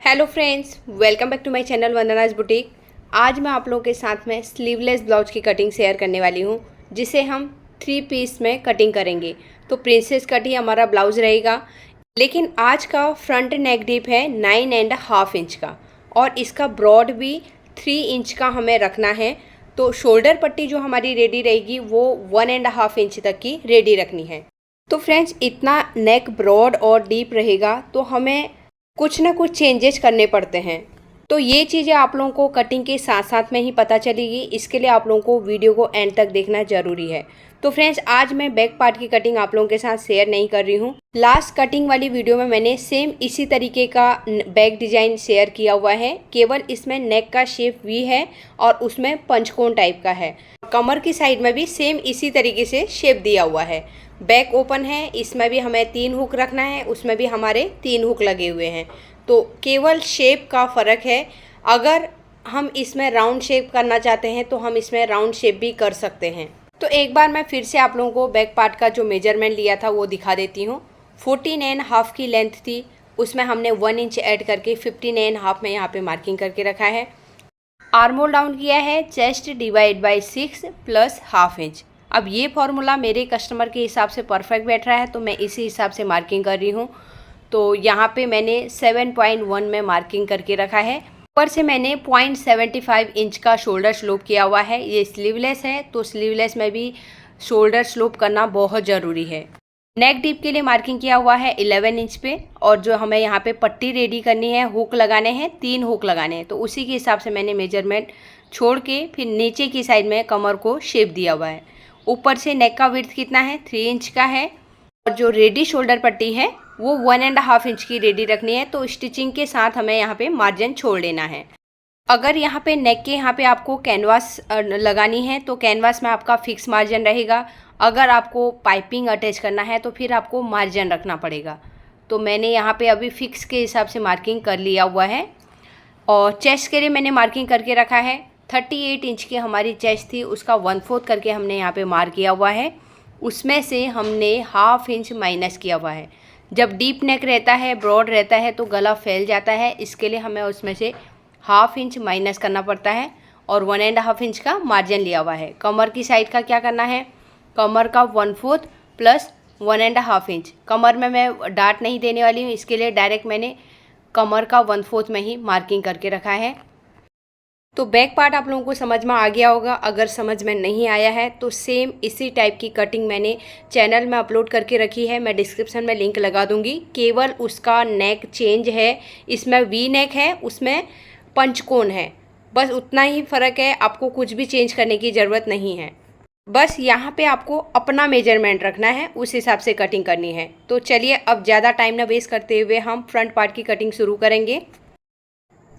Hello friends, welcome back to my channel Vandana's boutique. आज मैं आप लोगों के साथ में स्लीवलेस ब्लाउज की कटिंग शेयर करने वाली हूँ, जिसे हम 3 पीस में कटिंग करेंगे। तो प्रिंसेस कट ही हमारा ब्लाउज रहेगा, लेकिन आज का फ्रंट नेक डीप है 9.5 इंच का और इसका ब्रॉड भी 3 इंच का हमें रखना है। तो शोल्डर पट्टी जो हमारी रेडी रहेगी वो 1.5 इंच तक की रेडी रखनी है। तो फ्रेंड्स, इतना नेक ब्रॉड और डीप रहेगा तो हमें कुछ ना कुछ चेंजेस करने पड़ते हैं। तो ये चीज़ें आप लोगों को कटिंग के साथ साथ में ही पता चलेगी। इसके लिए आप लोगों को वीडियो को एंड तक देखना ज़रूरी है। तो फ्रेंड्स, आज मैं बैक पार्ट की कटिंग आप लोगों के साथ शेयर नहीं कर रही हूँ। लास्ट कटिंग वाली वीडियो में मैंने सेम इसी तरीके का बैक डिज़ाइन शेयर किया हुआ है, केवल इसमें नेक का शेप वी है और उसमें पंचकोन टाइप का है। कमर की साइड में भी सेम इसी तरीके से शेप दिया हुआ है। बैक ओपन है, इसमें भी हमें 3 हुक रखना है, उसमें भी हमारे 3 हुक लगे हुए हैं। तो केवल शेप का फ़र्क है। अगर हम इसमें राउंड शेप करना चाहते हैं तो हम इसमें राउंड शेप भी कर सकते हैं। तो एक बार मैं फिर से आप लोगों को बैक पार्ट का जो मेजरमेंट लिया था वो दिखा देती हूँ। 14.5 की लेंथ थी, उसमें हमने 1 इंच ऐड करके 15.5 में यहाँ पे मार्किंग करके रखा है। आर्म होल डाउन किया है chest divide by 6 plus ½ inch. अब ये फॉर्मूला मेरे कस्टमर के हिसाब से परफेक्ट बैठ रहा है, तो मैं इसी हिसाब से मार्किंग कर रही हूँ। तो यहाँ पे मैंने 7.1 में मार्किंग करके रखा है। ऊपर से मैंने 0.75 इंच का शोल्डर स्लोप किया हुआ है। ये स्लीवलेस है, तो स्लीवलेस में भी शोल्डर स्लोप करना बहुत ज़रूरी है। नेक डीप के लिए मार्किंग किया हुआ है 11 इंच पे, और जो हमें यहाँ पे पट्टी रेडी करनी है, हुक लगाने हैं, 3 हुक लगाने हैं। तो उसी के हिसाब से मैंने मेजरमेंट छोड़ के फिर नीचे की साइड में कमर को शेप दिया हुआ है। ऊपर से नेक का विड्थ कितना है, 3 इंच का है, और जो रेडी शोल्डर पट्टी है वो 1.5 इंच की रेडी रखनी है। तो स्टिचिंग के साथ हमें यहाँ पे मार्जिन छोड़ लेना है। अगर यहाँ पे नेक के यहाँ पे आपको कैनवास लगानी है तो कैनवास में आपका फिक्स मार्जिन रहेगा। अगर आपको पाइपिंग अटैच करना है तो फिर आपको मार्जिन रखना पड़ेगा। तो मैंने यहाँ पे अभी फिक्स के हिसाब से मार्किंग कर लिया हुआ है। और चेस्ट के लिए मैंने मार्किंग करके रखा है। 38 इंच की हमारी चेस्ट थी, उसका 1/4 करके हमने यहाँ पे मार्क किया हुआ है। उसमें से हमने ½ इंच माइनस किया हुआ है। जब डीप नेक रहता है, ब्रॉड रहता है, तो गला फैल जाता है। इसके लिए हमें उसमें से ½ इंच माइनस करना पड़ता है और 1.5 इंच का मार्जिन लिया हुआ है। कमर की साइड का क्या करना है, कमर का 1/4 प्लस 1.5 इंच। कमर में मैं डार्ट नहीं देने वाली हूँ, इसके लिए डायरेक्ट मैंने कमर का 1/4 में ही मार्किंग करके रखा है। तो बैक पार्ट आप लोगों को समझ में आ गया होगा। अगर समझ में नहीं आया है तो सेम इसी टाइप की कटिंग मैंने चैनल में अपलोड करके रखी है, मैं डिस्क्रिप्शन में लिंक लगा दूंगी। केवल उसका नेक चेंज है, इसमें वी नेक है, उसमें पंचकोन है, बस उतना ही फ़र्क है। आपको कुछ भी चेंज करने की ज़रूरत नहीं है, बस यहाँ पे आपको अपना मेजरमेंट रखना है, उस हिसाब से कटिंग करनी है। तो चलिए, अब ज़्यादा टाइम ना वेस्ट करते हुए हम फ्रंट पार्ट की कटिंग शुरू करेंगे।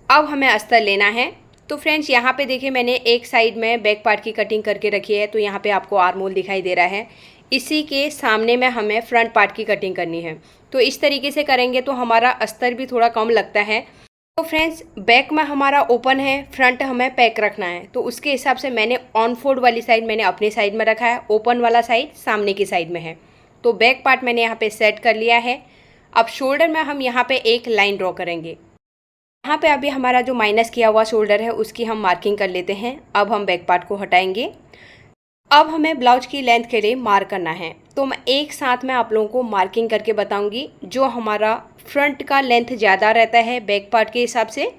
अब हमें अस्तर लेना है। तो फ्रेंड्स, यहाँ पे देखिए मैंने एक साइड में बैक पार्ट की कटिंग करके रखी है। तो यहाँ पे आपको आर्म होल दिखाई दे रहा है, इसी के सामने में हमें फ्रंट पार्ट की कटिंग करनी है। तो इस तरीके से करेंगे तो हमारा अस्तर भी थोड़ा कम लगता है। तो फ्रेंड्स, बैक में हमारा ओपन है, फ्रंट हमें पैक रखना है। तो उसके हिसाब से मैंने ऑन फोल्ड वाली साइड मैंने अपनी साइड में रखा है, ओपन वाला साइड सामने की साइड में है। तो बैक पार्ट मैंने यहाँ पे सेट कर लिया है। अब शोल्डर में हम यहाँ पे एक लाइन ड्रॉ करेंगे। यहाँ पे अभी हमारा जो माइनस किया हुआ शोल्डर है उसकी हम मार्किंग कर लेते हैं। अब हम बैक पार्ट को हटाएंगे। अब हमें ब्लाउज की लेंथ के लिए मार्क करना है। तो मैं एक साथ में आप लोगों को मार्किंग करके बताऊंगी। जो हमारा फ्रंट का लेंथ ज़्यादा रहता है बैक पार्ट के हिसाब से,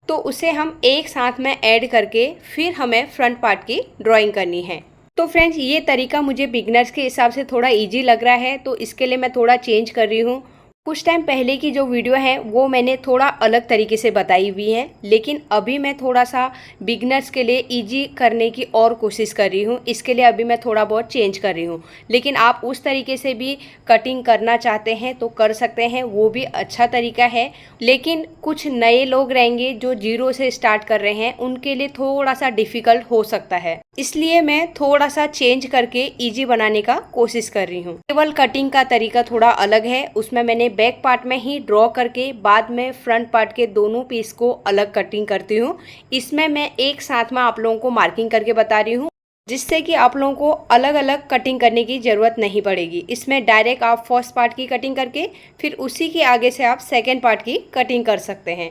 तो उसे हम एक साथ में ऐड करके फिर हमें फ्रंट पार्ट की ड्राइंग करनी है। तो फ्रेंड्स, ये तरीका मुझे बिगनर्स के हिसाब से थोड़ा ईजी लग रहा है, तो इसके लिए मैं थोड़ा चेंज कर रही हूँ। कुछ टाइम पहले की जो वीडियो है वो मैंने थोड़ा अलग तरीके से बताई हुई है, लेकिन अभी मैं थोड़ा सा बिगनर्स के लिए इजी करने की और कोशिश कर रही हूँ। इसके लिए अभी मैं थोड़ा बहुत चेंज कर रही हूँ। लेकिन आप उस तरीके से भी कटिंग करना चाहते हैं तो कर सकते हैं, वो भी अच्छा तरीका है। लेकिन कुछ नए लोग रहेंगे जो जीरो से स्टार्ट कर रहे हैं, उनके लिए थोड़ा सा डिफ़िकल्ट हो सकता है, इसलिए मैं थोड़ा सा चेंज करके ईजी बनाने का कोशिश कर रही हूँ। केवल कटिंग का तरीका थोड़ा अलग है, उसमें मैंने बैक पार्ट में ही ड्रॉ करके बाद में फ्रंट पार्ट के दोनों पीस को अलग कटिंग करती हूँ। इसमें मैं एक साथ में आप लोगों को मार्किंग करके बता रही हूँ, जिससे कि आप लोगों को अलग अलग कटिंग करने की ज़रूरत नहीं पड़ेगी। इसमें डायरेक्ट आप फर्स्ट पार्ट की कटिंग करके फिर उसी के आगे से आप सेकेंड पार्ट की कटिंग कर सकते हैं।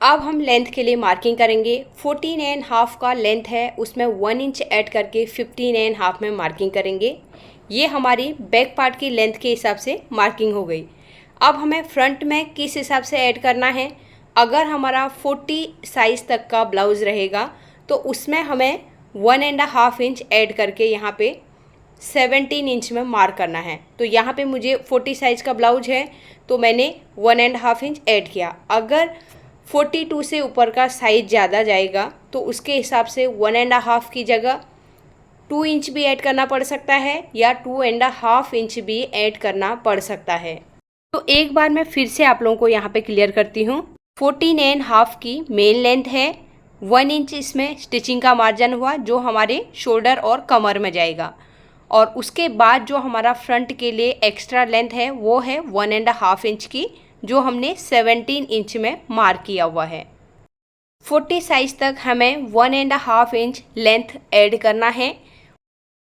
अब हम लेंथ के लिए मार्किंग करेंगे। 14.5 का लेंथ है, उसमें 1 इंच ऐड करके 15.5 में मार्किंग करेंगे। ये हमारी बैक पार्ट की लेंथ के हिसाब से मार्किंग हो गई। अब हमें फ्रंट में किस हिसाब से ऐड करना है। अगर हमारा 40 साइज़ तक का ब्लाउज़ रहेगा तो उसमें हमें 1.5 इंच ऐड करके यहाँ पे 17 इंच में मार्क करना है। तो यहाँ पे मुझे 40 साइज़ का ब्लाउज है तो मैंने 1.5 इंच ऐड किया। अगर 42 से ऊपर का साइज़ ज़्यादा जाएगा तो उसके हिसाब से 1.5 की जगह 2 इंच भी ऐड करना पड़ सकता है या 2.5 इंच भी ऐड करना पड़ सकता है। तो एक बार मैं फिर से आप लोगों को यहाँ पे क्लियर करती हूँ। 14.5 की मेन लेंथ है, 1 इंच इसमें स्टिचिंग का मार्जिन हुआ जो हमारे शोल्डर और कमर में जाएगा, और उसके बाद जो हमारा फ्रंट के लिए एक्स्ट्रा लेंथ है वो है 1.5 इंच की, जो हमने 17 इंच में मार्क किया हुआ है। 40 साइज़ तक हमें 1.5 इंच लेंथ ऐड करना है।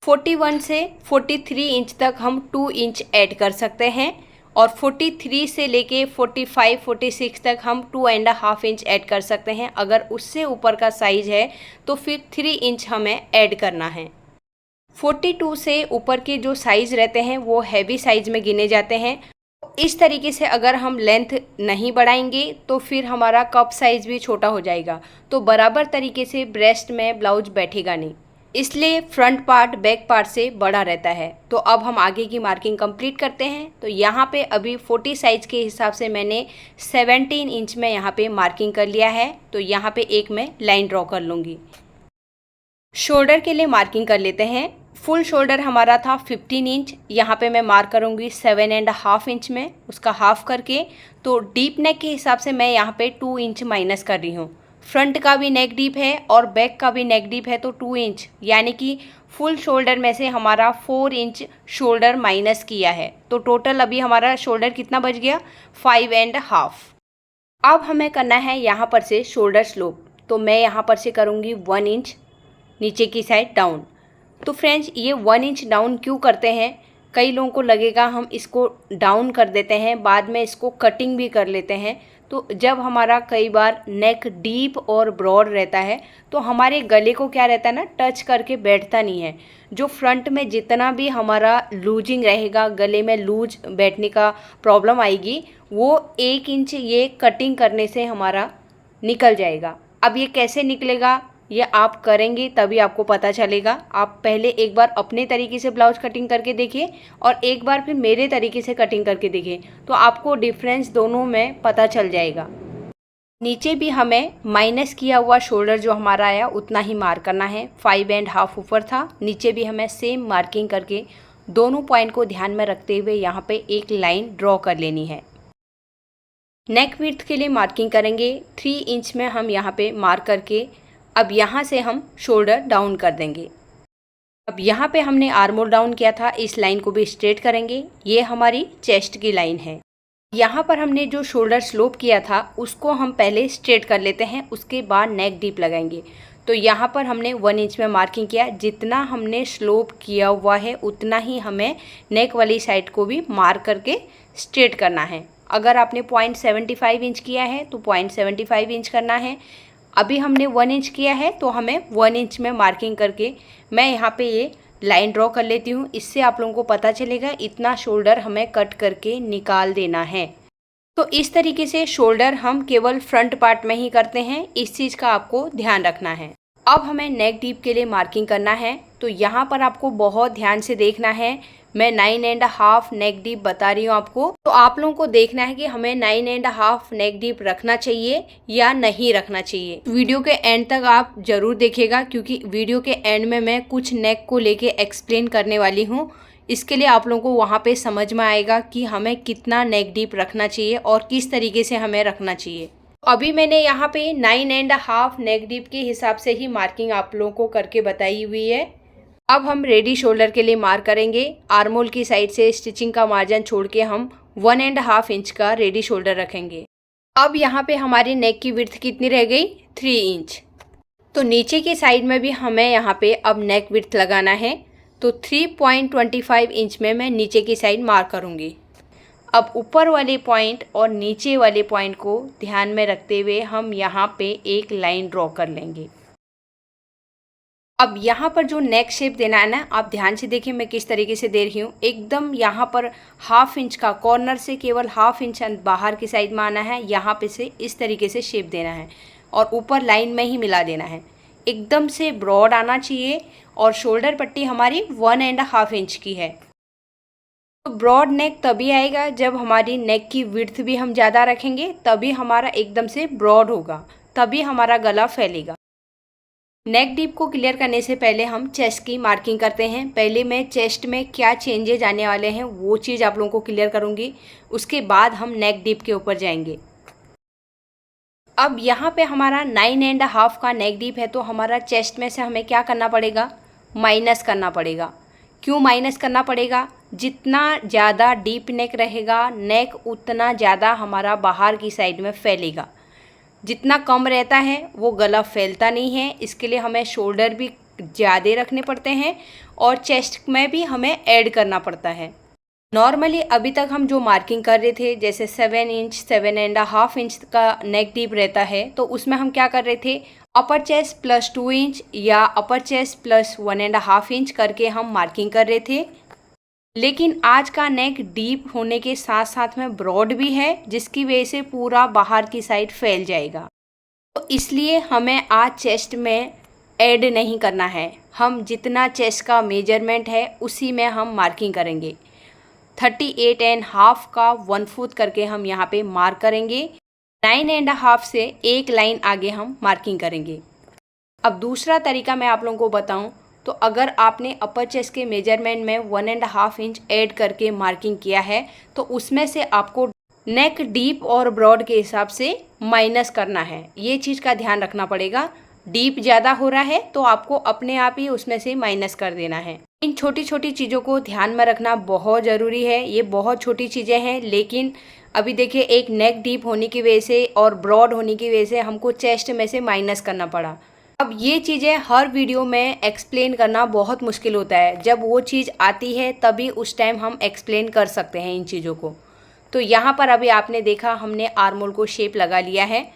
41 से 43 इंच तक हम 2 इंच ऐड कर सकते हैं, और 43 से लेके 45, 46 तक हम 2.5 इंच ऐड कर सकते हैं। अगर उससे ऊपर का साइज़ है तो फिर 3 इंच हमें ऐड करना है। 42 से ऊपर के जो साइज़ रहते हैं वो हैवी साइज़ में गिने जाते हैं। इस तरीके से अगर हम लेंथ नहीं बढ़ाएंगे तो फिर हमारा कप साइज़ भी छोटा हो जाएगा, तो बराबर तरीके से ब्रेस्ट में ब्लाउज बैठेगा नहीं, इसलिए फ्रंट पार्ट बैक पार्ट से बड़ा रहता है। तो अब हम आगे की मार्किंग कंप्लीट करते हैं। तो यहाँ पे अभी 40 साइज़ के हिसाब से मैंने 17 इंच में यहाँ पे मार्किंग कर लिया है। तो यहाँ पे एक मैं लाइन ड्रॉ कर लूँगी। शोल्डर के लिए मार्किंग कर लेते हैं। फुल शोल्डर हमारा था 15 इंच, यहाँ पे मैं मार्क करूँगी 7.5 इंच में, उसका हाफ करके। तो डीप नेक के हिसाब से मैं यहाँ पे 2 इंच माइनस कर रही हूँ। फ्रंट का भी नेक डीप है और बैक का भी नेक डीप है, तो 2 इंच, यानी कि फुल शोल्डर में से हमारा 4 इंच शोल्डर माइनस किया है। तो टोटल अभी हमारा शोल्डर कितना बच गया, 5.5। अब हमें करना है यहाँ पर से शोल्डर स्लोप। तो मैं यहाँ पर से करूँगी 1 इंच नीचे की साइड डाउन। तो फ्रेंड्स, ये 1 इंच डाउन क्यों करते हैं, कई लोगों को लगेगा हम इसको डाउन कर देते हैं बाद में इसको कटिंग भी कर लेते हैं। तो जब हमारा कई बार नेक डीप और ब्रॉड रहता है तो हमारे गले को क्या रहता है ना, टच करके बैठता नहीं है। जो फ्रंट में जितना भी हमारा लूजिंग रहेगा, गले में लूज बैठने का प्रॉब्लम आएगी, वो 1 इंच ये कटिंग करने से हमारा निकल जाएगा। अब ये कैसे निकलेगा, ये आप करेंगे तभी आपको पता चलेगा। आप पहले एक बार अपने तरीके से ब्लाउज कटिंग करके देखिए और एक बार फिर मेरे तरीके से कटिंग करके देखिए, तो आपको डिफरेंस दोनों में पता चल जाएगा। नीचे भी हमें माइनस किया हुआ शोल्डर जो हमारा आया उतना ही मार्क करना है। 5.5 ऊपर था, नीचे भी हमें सेम मार्किंग करके दोनों पॉइंट को ध्यान में रखते हुए यहाँ पे एक लाइन ड्रॉ कर लेनी है। नेक विड्थ के लिए मार्किंग करेंगे। 3 इंच में हम यहाँ पे मार्क करके अब यहाँ से हम शोल्डर डाउन कर देंगे। अब यहाँ पे हमने आर्म होल डाउन किया था, इस लाइन को भी स्ट्रेट करेंगे। ये हमारी चेस्ट की लाइन है। यहाँ पर हमने जो शोल्डर स्लोप किया था उसको हम पहले स्ट्रेट कर लेते हैं, उसके बाद नेक डीप लगाएंगे। तो यहाँ पर हमने 1 इंच में मार्किंग किया। जितना हमने स्लोप किया हुआ है उतना ही हमें नेक वाली साइड को भी मार्क करके स्ट्रेट करना है। अगर आपने 0.75 इंच किया है तो 0.75 इंच करना है। अभी हमने 1 इंच किया है तो हमें 1 इंच में मार्किंग करके मैं यहाँ पे ये लाइन ड्रॉ कर लेती हूँ। इससे आप लोगों को पता चलेगा इतना शोल्डर हमें कट करके निकाल देना है। तो इस तरीके से शोल्डर हम केवल फ्रंट पार्ट में ही करते हैं, इस चीज़ का आपको ध्यान रखना है। अब हमें नेक डीप के लिए मार्किंग करना है। तो यहाँ पर आपको बहुत ध्यान से देखना है। मैं 9.5 नेक डीप बता रही हूँ आपको, तो आप लोगों को देखना है कि हमें 9.5 नेक डीप रखना चाहिए या नहीं रखना चाहिए। वीडियो के एंड तक आप जरूर देखिएगा, क्योंकि वीडियो के एंड में मैं कुछ नेक को लेके एक्सप्लेन करने वाली हूँ। इसके लिए आप लोगों को वहाँ पे समझ में आएगा कि हमें कितना नेक डीप रखना चाहिए और किस तरीके से हमें रखना चाहिए। अभी मैंने यहाँ पे 9.5 नेक डीप के हिसाब से ही मार्किंग आप लोगों को करके बताई हुई है। अब हम रेडी शोल्डर के लिए मार्क करेंगे। आर्म होल की साइड से स्टिचिंग का मार्जिन छोड़ के हम 1.5 इंच का रेडी शोल्डर रखेंगे। अब यहाँ पे हमारी नेक की विड्थ कितनी रह गई, 3 इंच। तो नीचे की साइड में भी हमें यहाँ पे अब नेक विड्थ लगाना है। तो 3.25 इंच में मैं नीचे की साइड मार्क करूँगी। अब ऊपर वाले पॉइंट और नीचे वाले पॉइंट को ध्यान में रखते हुए हम यहाँ पे एक लाइन ड्रॉ कर लेंगे। अब यहाँ पर जो नेक शेप देना है ना, आप ध्यान से देखिए मैं किस तरीके से दे रही हूँ। एकदम यहाँ पर हाफ इंच का, कॉर्नर से केवल हाफ इंच बाहर की साइड में आना है, यहाँ पे से इस तरीके से शेप देना है और ऊपर लाइन में ही मिला देना है। एकदम से ब्रॉड आना चाहिए और शोल्डर पट्टी हमारी 1.5 इंच की है। तो ब्रॉड नेक तभी आएगा जब हमारी नेक की विड्थ भी हम ज़्यादा रखेंगे, तभी हमारा एकदम से ब्रॉड होगा, तभी हमारा गला फैलेगा। नेक डीप को क्लियर करने से पहले हम चेस्ट की मार्किंग करते हैं। पहले मैं चेस्ट में क्या चेंजेज आने वाले हैं वो चीज़ आप लोगों को क्लियर करूँगी, उसके बाद हम नेक डीप के ऊपर जाएंगे। अब यहाँ पे हमारा 9.5 का नेक डीप है, तो हमारा चेस्ट में से हमें क्या करना पड़ेगा, माइनस करना पड़ेगा। क्यों माइनस करना पड़ेगा, जितना ज़्यादा डीप नेक रहेगा नेक उतना ज़्यादा हमारा बाहर की साइड में फैलेगा। जितना कम रहता है वो गला फैलता नहीं है, इसके लिए हमें शोल्डर भी ज़्यादा रखने पड़ते हैं और चेस्ट में भी हमें ऐड करना पड़ता है। नॉर्मली अभी तक हम जो मार्किंग कर रहे थे, जैसे 7 इंच 7.5 इंच का नेक डीप रहता है, तो उसमें हम क्या कर रहे थे, अपर चेस्ट प्लस 2 इंच या अपर चेस्ट प्लस 1.5 इंच करके हम मार्किंग कर रहे थे। लेकिन आज का नेक डीप होने के साथ साथ में ब्रॉड भी है, जिसकी वजह से पूरा बाहर की साइड फैल जाएगा। तो इसलिए हमें आज चेस्ट में ऐड नहीं करना है, हम जितना चेस्ट का मेजरमेंट है उसी में हम मार्किंग करेंगे। 38.5 का 1/4 करके हम यहाँ पे मार्क करेंगे। 9.5 से एक लाइन आगे हम मार्किंग करेंगे। अब दूसरा तरीका मैं आप लोगों को बताऊं, तो अगर आपने अपर चेस्ट के मेजरमेंट में 1.5 इंच ऐड करके मार्किंग किया है, तो उसमें से आपको नेक डीप और ब्रॉड के हिसाब से माइनस करना है। ये चीज़ का ध्यान रखना पड़ेगा। डीप ज़्यादा हो रहा है तो आपको अपने आप ही उसमें से माइनस कर देना है। इन छोटी छोटी चीज़ों को ध्यान में रखना बहुत ज़रूरी है। ये बहुत छोटी चीज़ें हैं, लेकिन अभी देखिए एक नेक डीप होने की वजह से और ब्रॉड होने की वजह से हमको चेस्ट में से माइनस करना पड़ा। अब ये चीज़ें हर वीडियो में एक्सप्लेन करना बहुत मुश्किल होता है। जब वो चीज़ आती है तभी उस टाइम हम एक्सप्लेन कर सकते हैं इन चीज़ों को। तो यहाँ पर अभी आपने देखा हमने आर्मोल को शेप लगा लिया है।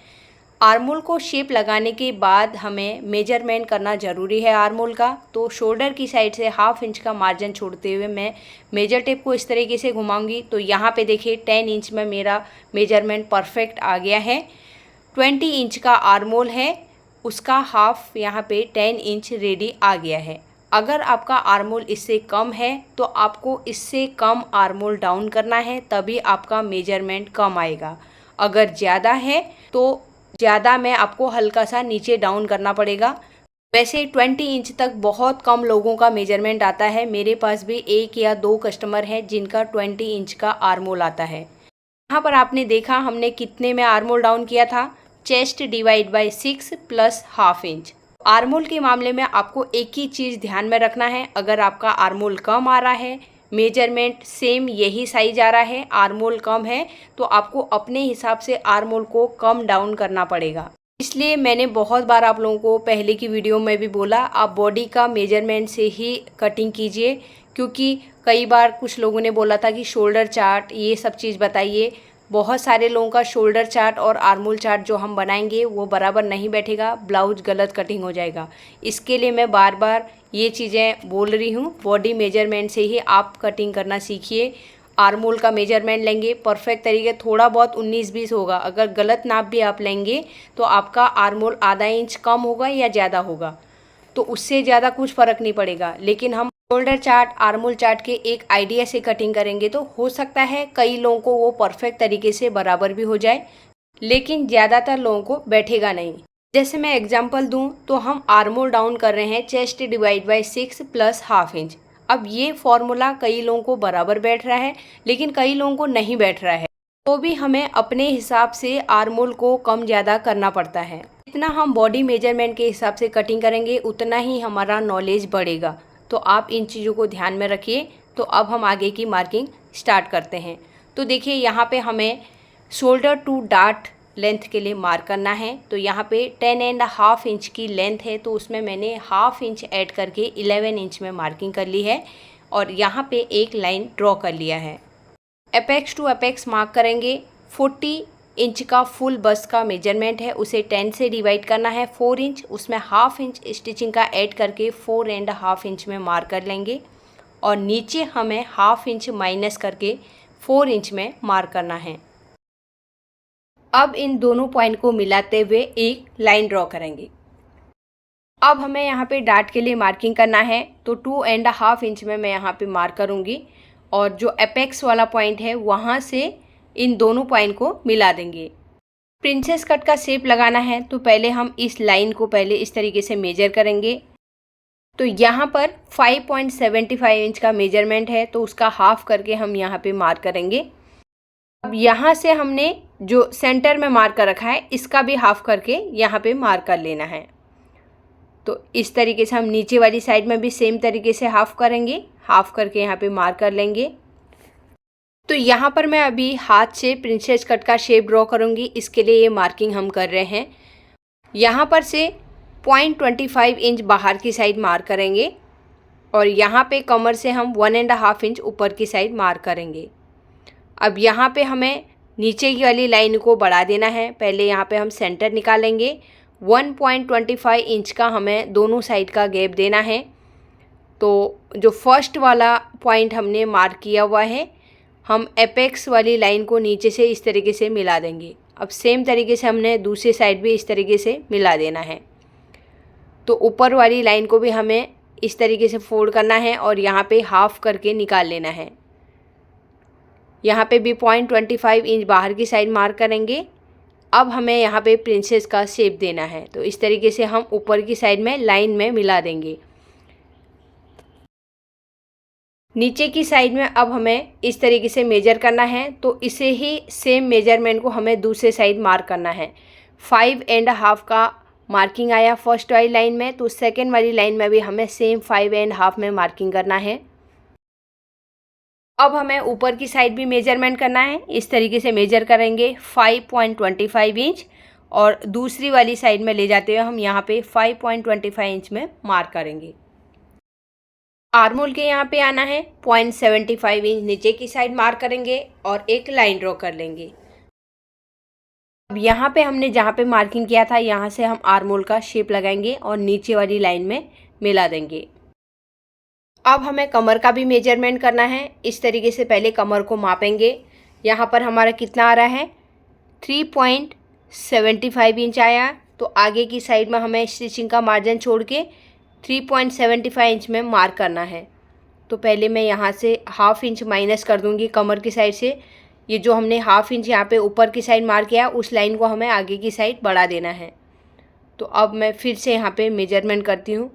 आर्मोल को शेप लगाने के बाद हमें मेजरमेंट करना ज़रूरी है आर्मोल का। तो शोल्डर की साइड से 1/2 इंच का मार्जिन छोड़ते हुए मैं मेजर टेप को इस तरीके से घुमाऊंगी। तो यहाँ पे देखिए 10 इंच में मेरा मेजरमेंट परफेक्ट आ गया है। 20 इंच का आर्मोल है, उसका हाफ यहाँ पे 10 इंच रेडी आ गया है। अगर आपका आर्मोल इससे कम है तो आपको इससे कम आर्मोल डाउन करना है, तभी आपका मेजरमेंट कम आएगा। अगर ज़्यादा है तो ज़्यादा में आपको हल्का सा नीचे डाउन करना पड़ेगा। वैसे 20 इंच तक बहुत कम लोगों का मेजरमेंट आता है। मेरे पास भी 1 या 2 कस्टमर हैं जिनका 20 इंच का आर्मोल आता है। यहाँ पर आपने देखा हमने कितने में आर्मोल डाउन किया था, chest divide by 6 plus 1/2 inch. आर्मोल के मामले में आपको एक ही चीज़ ध्यान में रखना है, अगर आपका आर्मोल कम आ रहा है, मेजरमेंट सेम यही साइज आ रहा है, आर्मोल कम है, तो आपको अपने हिसाब से आर्मोल को कम डाउन करना पड़ेगा। इसलिए मैंने बहुत बार आप लोगों को पहले की वीडियो में भी बोला, आप बॉडी का मेजरमेंट से ही कटिंग कीजिए, क्योंकि कई बार कुछ लोगों ने बोला था कि शोल्डर चार्ट ये सब चीज़ बताइए। बहुत सारे लोगों का शोल्डर चार्ट और आर्मोल चार्ट जो हम बनाएंगे वो बराबर नहीं बैठेगा, ब्लाउज गलत कटिंग हो जाएगा। इसके लिए मैं बार बार ये चीज़ें बोल रही हूँ, बॉडी मेजरमेंट से ही आप कटिंग करना सीखिए। आर्मोल का मेजरमेंट लेंगे परफेक्ट तरीके, थोड़ा बहुत 19-20 होगा, अगर गलत नाप भी आप लेंगे तो आपका आर्मोल आधा इंच कम होगा या ज़्यादा होगा, तो उससे ज़्यादा कुछ फ़र्क नहीं पड़ेगा। लेकिन हम शोल्डर चार्ट आर्मोल चार्ट के एक आइडिया से कटिंग करेंगे तो हो सकता है कई लोगों को वो परफेक्ट तरीके से बराबर भी हो जाए, लेकिन ज़्यादातर लोगों को बैठेगा नहीं। जैसे मैं एग्जांपल दूं तो हम आर्मोल डाउन कर रहे हैं chest divide by 6 plus 1/2 inch. अब ये फॉर्मूला कई लोगों को बराबर बैठ रहा है, लेकिन कई लोगों को नहीं बैठ रहा है, तो भी हमें अपने हिसाब से आर्मोल को कम ज़्यादा करना पड़ता है। जितना हम बॉडी मेजरमेंट के हिसाब से कटिंग करेंगे उतना ही हमारा नॉलेज बढ़ेगा। तो आप इन चीज़ों को ध्यान में रखिए। तो अब हम आगे की मार्किंग स्टार्ट करते हैं। तो देखिए यहाँ पे हमें शोल्डर टू डार्ट लेंथ के लिए मार्क करना है। तो यहाँ पे 10.5 इंच की लेंथ है, तो उसमें मैंने 1/2 इंच ऐड करके 11 इंच में मार्किंग कर ली है और यहाँ पे एक लाइन ड्रॉ कर लिया है। एपेक्स टू एपेक्स मार्क करेंगे। 40 इंच का फुल बस का मेजरमेंट है, उसे 10 से डिवाइड करना है। 4 इंच, उसमें हाफ इंच स्टिचिंग का ऐड करके 4.5 इंच में मार्क कर लेंगे और नीचे हमें हाफ इंच माइनस करके 4 इंच में मार्क करना है। अब इन दोनों पॉइंट को मिलाते हुए एक लाइन ड्रॉ करेंगे। अब हमें यहाँ पे डार्ट के लिए मार्किंग करना है, तो 2.5 इंच में मैं यहाँ पे मार्क करूँगी और जो एपेक्स वाला पॉइंट है वहाँ से इन दोनों पॉइंट को मिला देंगे। प्रिंसेस कट का शेप लगाना है तो पहले हम इस लाइन को पहले इस तरीके से मेजर करेंगे। तो यहाँ पर 5.75 इंच का मेजरमेंट है, तो उसका हाफ करके हम यहाँ पे मार्क करेंगे। अब यहाँ से हमने जो सेंटर में मार्क कर रखा है इसका भी हाफ करके यहाँ पे मार्क कर लेना है। तो इस तरीके से हम नीचे वाली साइड में भी सेम तरीके से हाफ करेंगे, हाफ करके यहाँ पे मार्क कर लेंगे। तो यहाँ पर मैं अभी हाथ से प्रिंसेस कट का शेप ड्रॉ करूँगी, इसके लिए ये मार्किंग हम कर रहे हैं। यहाँ पर से 0.25 इंच बाहर की साइड मार्क करेंगे और यहाँ पे कमर से हम 1.5 इंच ऊपर की साइड मार्क करेंगे। अब यहाँ पे हमें नीचे की वाली लाइन को बढ़ा देना है। पहले यहाँ पे हम सेंटर निकालेंगे। 1.25 इंच का हमें दोनों साइड का गैप देना है। तो जो फर्स्ट वाला पॉइंट हमने मार्क किया हुआ है, हम एपेक्स वाली लाइन को नीचे से इस तरीके से मिला देंगे। अब सेम तरीके से हमने दूसरी साइड भी इस तरीके से मिला देना है। तो ऊपर वाली लाइन को भी हमें इस तरीके से फोल्ड करना है और यहाँ पे हाफ करके निकाल लेना है। यहाँ पे भी 0.25 इंच बाहर की साइड मार्क करेंगे। अब हमें यहाँ पे प्रिंसेस का शेप देना है, तो इस तरीके से हम ऊपर की साइड में लाइन में मिला देंगे। नीचे की साइड में अब हमें इस तरीके से मेजर करना है, तो इसे ही सेम मेजरमेंट को हमें दूसरे साइड मार्क करना है। 5.5 का मार्किंग आया फर्स्ट वाली लाइन में, तो सेकेंड वाली लाइन में भी हमें सेम 5.5 में मार्किंग करना है। अब हमें ऊपर की साइड भी मेजरमेंट करना है, इस तरीके से मेजर करेंगे 5.25 इंच और दूसरी वाली साइड में ले जाते हुए हम यहाँ पे 5.25 इंच में मार्क करेंगे। आर्मोल के यहाँ पे आना है, 0.75 इंच नीचे की साइड मार्क करेंगे और एक लाइन ड्रॉ कर लेंगे। अब यहाँ पे हमने जहाँ पे मार्किंग किया था यहाँ से हम आर्मोल का शेप लगाएंगे और नीचे वाली लाइन में मिला देंगे। अब हमें कमर का भी मेजरमेंट करना है। इस तरीके से पहले कमर को मापेंगे। यहाँ पर हमारा कितना आ रहा है, 3.75 इंच आया। तो आगे की साइड में हमें स्टिचिंग का मार्जिन छोड़ के 3.75 इंच में मार्क करना है। तो पहले मैं यहाँ से हाफ इंच माइनस कर दूँगी कमर की साइड से। ये जो हमने हाफ इंच यहाँ पे ऊपर की साइड मार्क किया उस लाइन को हमें आगे की साइड बढ़ा देना है। तो अब मैं फिर से यहाँ पे मेजरमेंट करती हूँ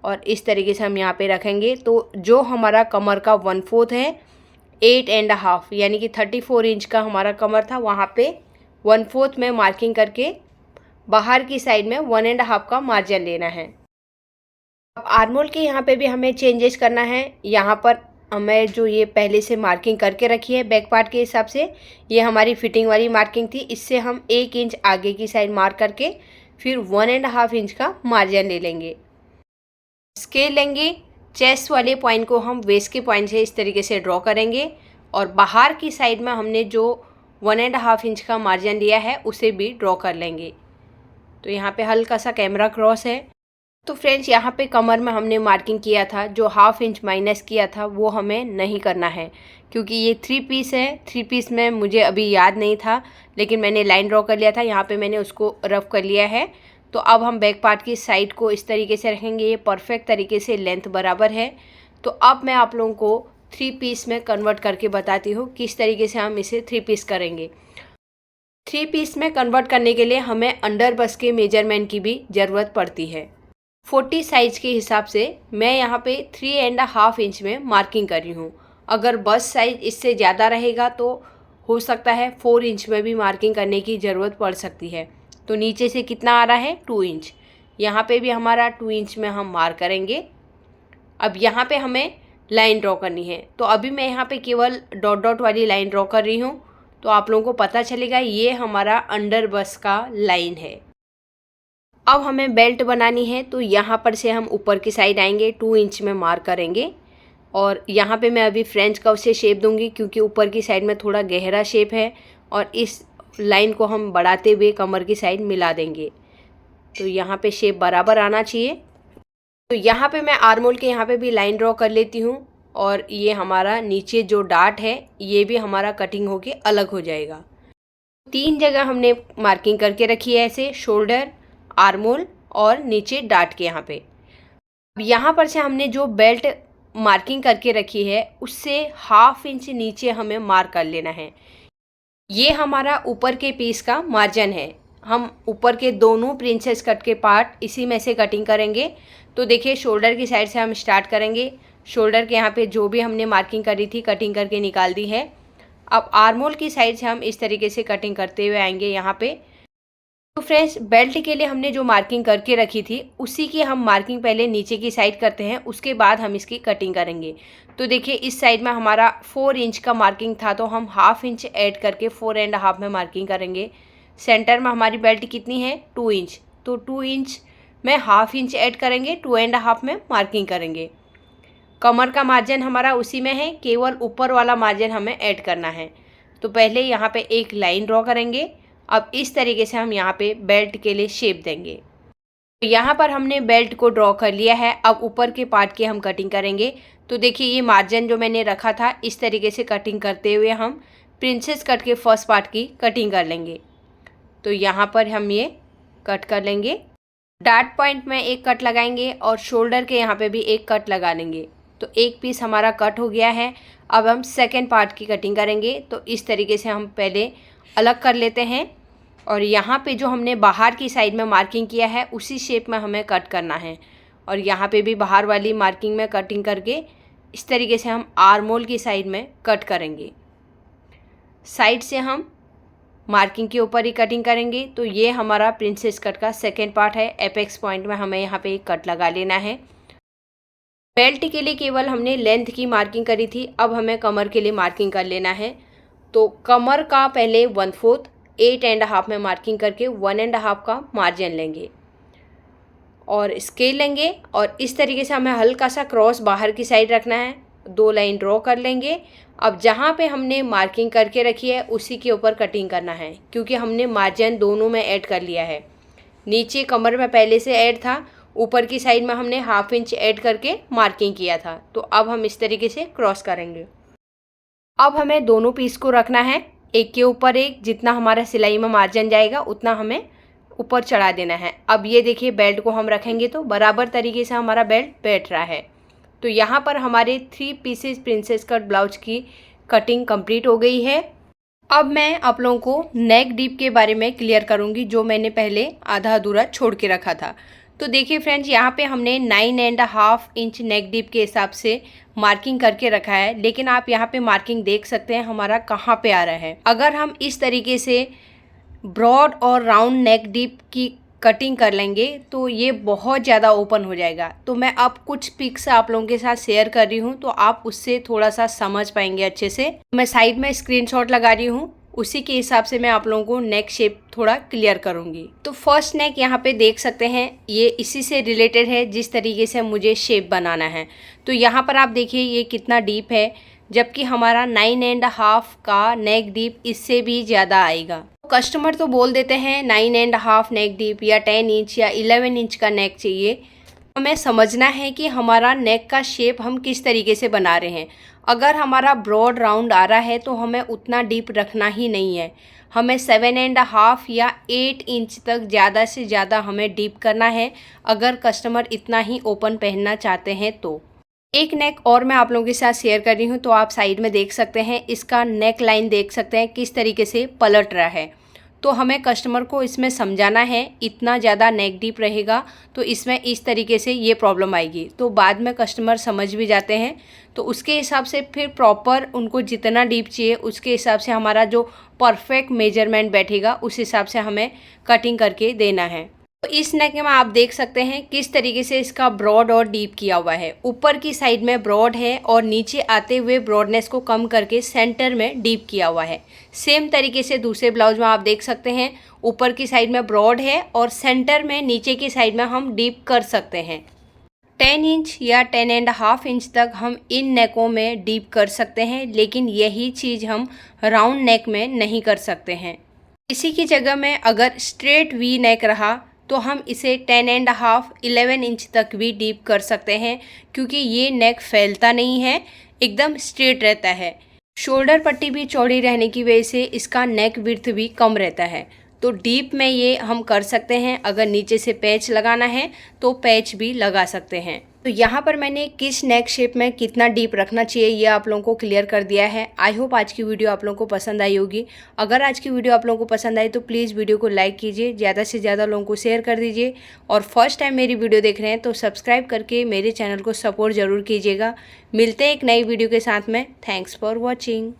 और इस तरीके से हम यहाँ पे रखेंगे। तो जो हमारा कमर का 1/4 है 8.5 यानी कि 34 इंच का हमारा कमर था, वहाँ पे 1/4 में मार्किंग करके बाहर की साइड में 1.5 का मार्जिन लेना है। अब आर्मोल के यहाँ पे भी हमें चेंजेस करना है। यहाँ पर हमें जो ये पहले से मार्किंग करके रखी है बैक पार्ट के हिसाब से, ये हमारी फिटिंग वाली मार्किंग थी। इससे हम 1 इंच आगे की साइड मार्क करके फिर 1.5 इंच का मार्जिन ले लेंगे। स्केल लेंगे, चेस्ट वाले पॉइंट को हम वेस्ट के पॉइंट से इस तरीके से ड्रॉ करेंगे और बाहर की साइड में हमने जो 1.5 इंच का मार्जिन लिया है उसे भी ड्रॉ कर लेंगे। तो यहाँ पे हल्का सा कैमरा क्रॉस है। तो फ्रेंड्स यहाँ पे कमर में हमने मार्किंग किया था, जो हाफ इंच माइनस किया था वो हमें नहीं करना है, क्योंकि ये 3 पीस है। 3 पीस में मुझे अभी याद नहीं था, लेकिन मैंने लाइन ड्रॉ कर लिया था। यहाँ पे मैंने उसको रफ कर लिया है। तो अब हम बैक पार्ट की साइड को इस तरीके से रखेंगे। ये परफेक्ट तरीके से लेंथ बराबर है। तो अब मैं आप लोगों को 3 पीस में कन्वर्ट करके बताती हूँ किस तरीके से हम इसे 3 पीस करेंगे। 3 पीस में कन्वर्ट करने के लिए हमें अंडर बस के मेजरमेंट की भी ज़रूरत पड़ती है। 40 साइज के हिसाब से मैं यहाँ पे 3.5 इंच में मार्किंग कर रही हूँ। अगर बस साइज इससे ज़्यादा रहेगा तो हो सकता है 4 इंच में भी मार्किंग करने की ज़रूरत पड़ सकती है। तो नीचे से कितना आ रहा है, 2 इंच। यहाँ पे भी हमारा 2 इंच में हम मार्क करेंगे। अब यहाँ पे हमें लाइन ड्रॉ करनी है। तो अभी मैं यहाँ पे केवल डॉट डॉट वाली लाइन ड्रॉ कर रही हूँ, तो आप लोगों को पता चलेगा ये हमारा अंडर बस का लाइन है। अब हमें बेल्ट बनानी है। तो यहाँ पर से हम ऊपर की साइड आएंगे, 2 इंच में मार्क करेंगे। और यहाँ पे मैं अभी फ्रेंच कर्व से शेप दूंगी क्योंकि ऊपर की साइड में थोड़ा गहरा शेप है और इस लाइन को हम बढ़ाते हुए कमर की साइड मिला देंगे। तो यहाँ पे शेप बराबर आना चाहिए। तो यहाँ पे मैं आर्म होल के यहाँ पे भी लाइन ड्रॉ कर लेती हूँ और ये हमारा नीचे जो डार्ट है ये भी हमारा कटिंग होके अलग हो जाएगा। 3 जगह हमने मार्किंग करके रखी है ऐसे, शोल्डर, आर्म होल और नीचे डार्ट के यहाँ पे। अब यहाँ पर से हमने जो बेल्ट मार्किंग करके रखी है उससे 1/2 इंच नीचे हमें मार्क कर लेना है। ये हमारा ऊपर के पीस का मार्जिन है। हम ऊपर के दोनों प्रिंसेस कट के पार्ट इसी में से कटिंग करेंगे। तो देखिए शोल्डर की साइड से हम स्टार्ट करेंगे। शोल्डर के यहाँ पे जो भी हमने मार्किंग करी थी कटिंग करके निकाल दी है। अब आर्म होल की साइड से हम इस तरीके से कटिंग करते हुए आएंगे यहाँ पे। तो फ्रेंड्स बेल्ट के लिए हमने जो मार्किंग करके रखी थी उसी की हम मार्किंग पहले नीचे की साइड करते हैं, उसके बाद हम इसकी कटिंग करेंगे। तो देखिए इस साइड में हमारा 4 इंच का मार्किंग था तो हम 1/2 इंच ऐड करके 4.5 में मार्किंग करेंगे। सेंटर में हमारी बेल्ट कितनी है 2 इंच, तो 2 इंच में 1/2 इंच ऐड करेंगे, 2.5 में मार्किंग करेंगे। कमर का मार्जिन हमारा उसी में है, केवल ऊपर वाला मार्जिन हमें ऐड करना है। तो पहले यहाँ पे एक लाइन ड्रॉ करेंगे। अब इस तरीके से हम यहाँ पे बेल्ट के लिए शेप देंगे। तो यहाँ पर हमने बेल्ट को ड्रॉ कर लिया है। अब ऊपर के पार्ट की हम कटिंग करेंगे। तो देखिए ये मार्जिन जो मैंने रखा था इस तरीके से कटिंग करते हुए हम प्रिंसेस कट के फर्स्ट पार्ट की कटिंग कर लेंगे। तो यहाँ पर हम ये कट कर लेंगे। डार्ट पॉइंट में एक कट लगाएंगे और शोल्डर के यहाँ पे भी एक कट लगा लेंगे। तो एक पीस हमारा कट हो गया है। अब हम सेकेंड पार्ट की कटिंग करेंगे। तो इस तरीके से हम पहले अलग कर लेते हैं और यहाँ पे जो हमने बाहर की साइड में मार्किंग किया है उसी शेप में हमें कट करना है। और यहाँ पे भी बाहर वाली मार्किंग में कटिंग करके इस तरीके से हम आर्म होल की साइड में कट करेंगे। साइड से हम मार्किंग के ऊपर ही कटिंग करेंगे। तो ये हमारा प्रिंसेस कट का सेकेंड पार्ट है। एपेक्स पॉइंट में हमें यहाँ पे एक कट लगा लेना है। बेल्ट के लिए केवल हमने लेंथ की मार्किंग करी थी, अब हमें कमर के लिए मार्किंग कर लेना है। तो कमर का पहले 1/4 8.5 में मार्किंग करके 1.5 का मार्जिन लेंगे और स्केल लेंगे और इस तरीके से हमें हल्का सा क्रॉस बाहर की साइड रखना है। 2 लाइन ड्रॉ कर लेंगे। अब जहाँ पे हमने मार्किंग करके रखी है उसी के ऊपर कटिंग करना है क्योंकि हमने मार्जिन दोनों में ऐड कर लिया है। नीचे कमर में पहले से ऐड था, ऊपर की साइड में हमने 1/2 इंच ऐड करके मार्किंग किया था। तो अब हम इस तरीके से क्रॉस करेंगे। अब हमें दोनों पीस को रखना है, एक के ऊपर एक। जितना हमारा सिलाई में मार्जिन जाएगा उतना हमें ऊपर चढ़ा देना है। अब ये देखिए बेल्ट को हम रखेंगे तो बराबर तरीके से हमारा बेल्ट बैठ रहा है। तो यहाँ पर हमारे 3 पीसेस प्रिंसेस कट ब्लाउज की कटिंग कंप्लीट हो गई है। अब मैं आप लोगों को नेक डीप के बारे में क्लियर करूँगी जो मैंने पहले आधा अधूरा छोड़ के रखा था। तो देखिए फ्रेंड्स यहाँ पे हमने 9.5 इंच नेक डीप के हिसाब से मार्किंग करके रखा है, लेकिन आप यहाँ पे मार्किंग देख सकते हैं हमारा कहाँ पे आ रहा है। अगर हम इस तरीके से ब्रॉड और राउंड नेक डीप की कटिंग कर लेंगे तो ये बहुत ज़्यादा ओपन हो जाएगा। तो मैं अब कुछ पिक्स आप लोगों के साथ शेयर कर रही हूँ तो आप उससे थोड़ा सा समझ पाएंगे अच्छे से। मैं साइड में स्क्रीनशॉट लगा रही हूँ, उसी के हिसाब से मैं आप लोगों को नेक शेप थोड़ा क्लियर करूँगी। तो फर्स्ट नेक यहाँ पे देख सकते हैं, ये इसी से रिलेटेड है जिस तरीके से मुझे शेप बनाना है। तो यहाँ पर आप देखिए ये कितना डीप है, जबकि हमारा 9.5 का नेक डीप इससे भी ज़्यादा आएगा। कस्टमर तो बोल देते हैं 9.5 नेक डीप या 10 इंच या 11 इंच का नेक चाहिए। हमें समझना है कि हमारा नेक का शेप हम किस तरीके से बना रहे हैं। अगर हमारा ब्रॉड राउंड आ रहा है तो हमें उतना डीप रखना ही नहीं है, हमें 7.5 या 8 इंच तक ज़्यादा से ज़्यादा हमें डीप करना है अगर कस्टमर इतना ही ओपन पहनना चाहते हैं। तो एक नेक और मैं आप लोगों के साथ शेयर कर रही हूँ। तो आप साइड में देख सकते हैं, इसका नेक लाइन देख सकते हैं किस तरीके से पलट रहा है। तो हमें कस्टमर को इसमें समझाना है इतना ज़्यादा नेक डीप रहेगा तो इसमें इस तरीके से ये प्रॉब्लम आएगी। तो बाद में कस्टमर समझ भी जाते हैं, तो उसके हिसाब से फिर प्रॉपर उनको जितना डीप चाहिए उसके हिसाब से हमारा जो परफेक्ट मेजरमेंट बैठेगा उस हिसाब से हमें कटिंग करके देना है। तो इस नेक में आप देख सकते हैं किस तरीके से इसका ब्रॉड और डीप किया हुआ है। ऊपर की साइड में ब्रॉड है और नीचे आते हुए ब्रॉडनेस को कम करके सेंटर में डीप किया हुआ है। सेम तरीके से दूसरे ब्लाउज में आप देख सकते हैं, ऊपर की साइड में ब्रॉड है और सेंटर में नीचे की साइड में हम डीप कर सकते हैं। 10 इंच या 10.5 इंच तक हम इन नेकों में डीप कर सकते हैं, लेकिन यही चीज़ हम राउंड नेक में नहीं कर सकते हैं। इसी की जगह में अगर स्ट्रेट वी नेक रहा तो हम इसे 10.5 11 इंच तक भी डीप कर सकते हैं, क्योंकि ये नेक फैलता नहीं है, एकदम स्ट्रेट रहता है। शोल्डर पट्टी भी चौड़ी रहने की वजह से इसका नेक विड्थ भी कम रहता है। तो डीप में ये हम कर सकते हैं। अगर नीचे से पैच लगाना है तो पैच भी लगा सकते हैं। तो यहाँ पर मैंने किस नेक शेप में कितना डीप रखना चाहिए ये आप लोगों को क्लियर कर दिया है। आई होप आज की वीडियो आप लोगों को पसंद आई होगी। अगर आज की वीडियो आप लोगों को पसंद आई तो प्लीज़ वीडियो को लाइक कीजिए, ज़्यादा से ज़्यादा लोगों को शेयर कर दीजिए, और फर्स्ट टाइम मेरी वीडियो देख रहे हैं तो सब्सक्राइब करके मेरे चैनल को सपोर्ट ज़रूर कीजिएगा। मिलते हैं एक नई वीडियो के साथ में। Thanks for watching.